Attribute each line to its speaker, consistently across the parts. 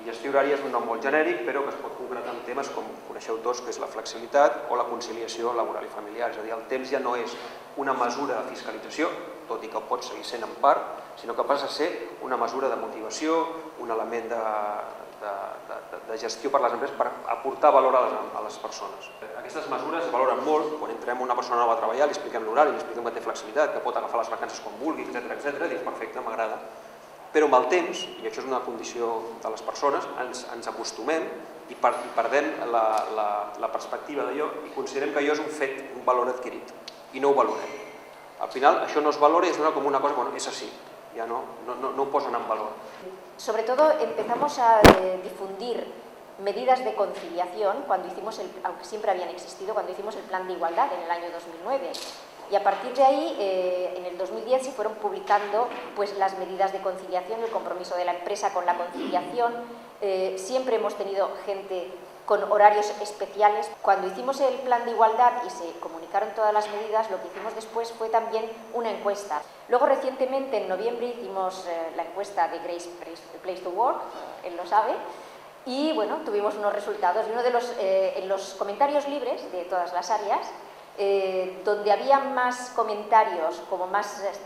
Speaker 1: I gestió horària és un nom molt genèric, però que es pot concretar en temes com coneixeu tots, que és la flexibilitat o la conciliació laboral i familiar. És a dir, el temps ja no és una mesura de fiscalització, tot i que ho pot seguir sent en part, sinó que passa a ser una mesura de motivació, un element de gestió per les empreses per aportar valor a les persones. Aquestes mesures es valoren molt quan entrem una persona nova a treballar, li expliquem l'horari, li expliquem que té flexibilitat, que pot agafar les vacances quan vulgui, etc. Dius, perfecte, m'agrada. Però amb el temps, i això és una condició de les persones, ens acostumem i perdem la perspectiva d'allò i considerem que allò és un fet, un valor adquirit, i no ho valorem. Al final això no es valora i es dona com una cosa, bueno, és així, ya no ho posen en valor.
Speaker 2: Sobre todo empezamos a difundir medidas de conciliación cuando hicimos, aunque siempre habían existido, cuando hicimos el plan de igualdad en el año 2009. Y a partir de ahí, en el 2010 se fueron publicando pues, las medidas de conciliación, el compromiso de la empresa con la conciliación. Siempre hemos tenido gente con horarios especiales. Cuando hicimos el plan de igualdad y se comunicaron todas las medidas, lo que hicimos después fue también una encuesta. Luego recientemente, en noviembre, hicimos la encuesta de Great Place to Work, él lo sabe, y bueno, tuvimos unos resultados. Y uno de en los comentarios libres de todas las áreas, donde había más comentarios como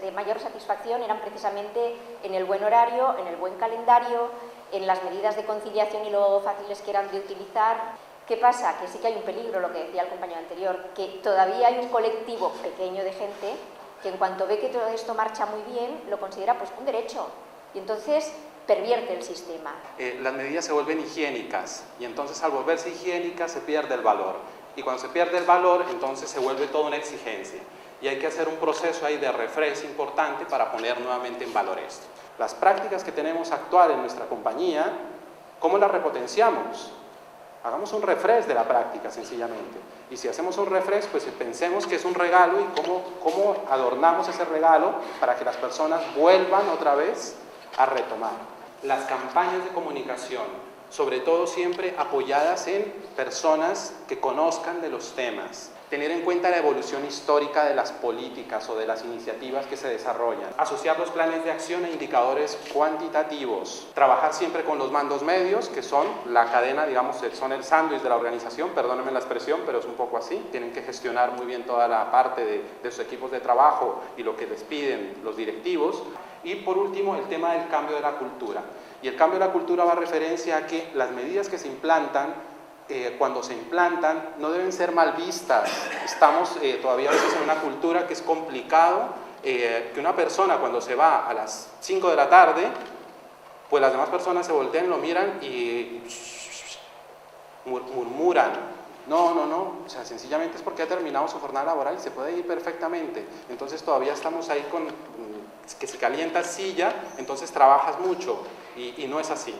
Speaker 2: de mayor satisfacción eran precisamente en el buen horario, en el buen calendario, en las medidas de conciliación y lo fáciles que eran de utilizar. ¿Qué pasa? Que sí que hay un peligro, lo que decía el compañero anterior, que todavía hay un colectivo pequeño de gente que en cuanto ve que todo esto marcha muy bien, lo considera pues un derecho y entonces pervierte el sistema.
Speaker 3: Las medidas se vuelven higiénicas y entonces al volverse higiénicas se pierde el valor. Y cuando se pierde el valor, entonces se vuelve toda una exigencia. Y hay que hacer un proceso ahí de refresh importante para poner nuevamente en valor esto. Las prácticas que tenemos actual en nuestra compañía, ¿cómo las repotenciamos? Hagamos un refresh de la práctica, sencillamente. Y si hacemos un refresh, pues pensemos que es un regalo y cómo adornamos ese regalo para que las personas vuelvan otra vez a retomar. Las campañas de comunicación, sobre todo siempre apoyadas en personas que conozcan de los temas. Tener en cuenta la evolución histórica de las políticas o de las iniciativas que se desarrollan. Asociar los planes de acción a indicadores cuantitativos. Trabajar siempre con los mandos medios, que son la cadena, digamos, son el sándwich de la organización, perdónenme la expresión, pero es un poco así. Tienen que gestionar muy bien toda la parte de sus equipos de trabajo y lo que les piden los directivos. Y por último, el tema del cambio de la cultura. Y el cambio de la cultura va a referencia a que las medidas que se implantan, cuando se implantan, no deben ser mal vistas. Estamos todavía a veces en una cultura que es complicado, que una persona cuando se va a las 5 de la tarde, pues las demás personas se voltean, lo miran y murmuran. No, o sea, sencillamente es porque ha terminado su jornada laboral y se puede ir perfectamente. Entonces todavía estamos ahí con que se calienta silla, entonces trabajas mucho y no es así.